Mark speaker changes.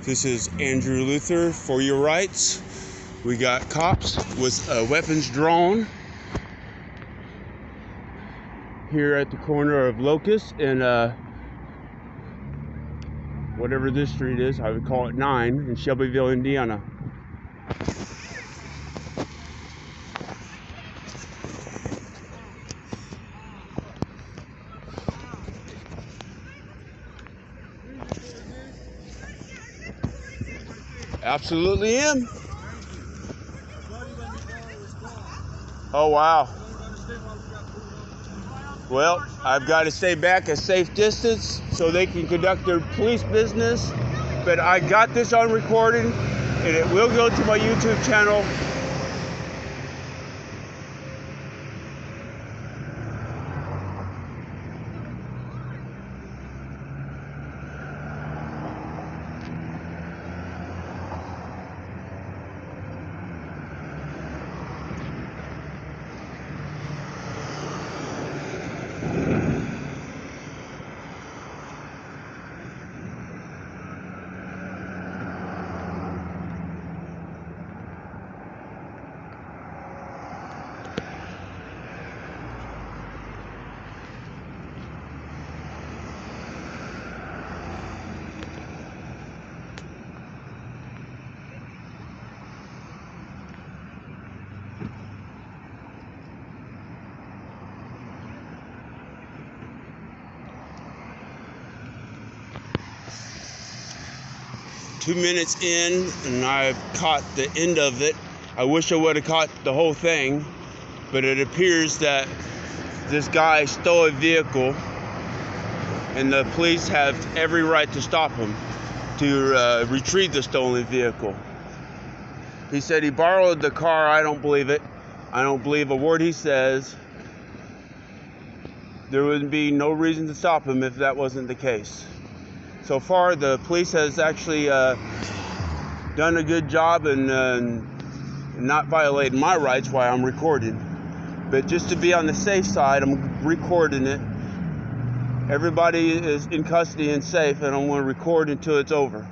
Speaker 1: This is Andrew Luther for your rights. We got cops with a weapons drawn here at the corner of Locust and whatever this street is. I would call it 9 in Shelbyville, Indiana. Absolutely am. Oh, wow. Well, I've got to stay back a safe distance so they can conduct their police business. But I got this on recording, and it will go to my YouTube channel. Two minutes in, and I've caught the end of it. I wish I would have caught the whole thing, but it appears that this guy stole a vehicle, and the police have every right to stop him, to retrieve the stolen vehicle. He said he borrowed the car. I don't believe it. I don't believe a word he says. There would be no reason to stop him if that wasn't the case. So far, the police has actually done a good job in not violating my rights while I'm recording. But just to be on the safe side, I'm recording it. Everybody is in custody and safe, and I'm going to record until it's over.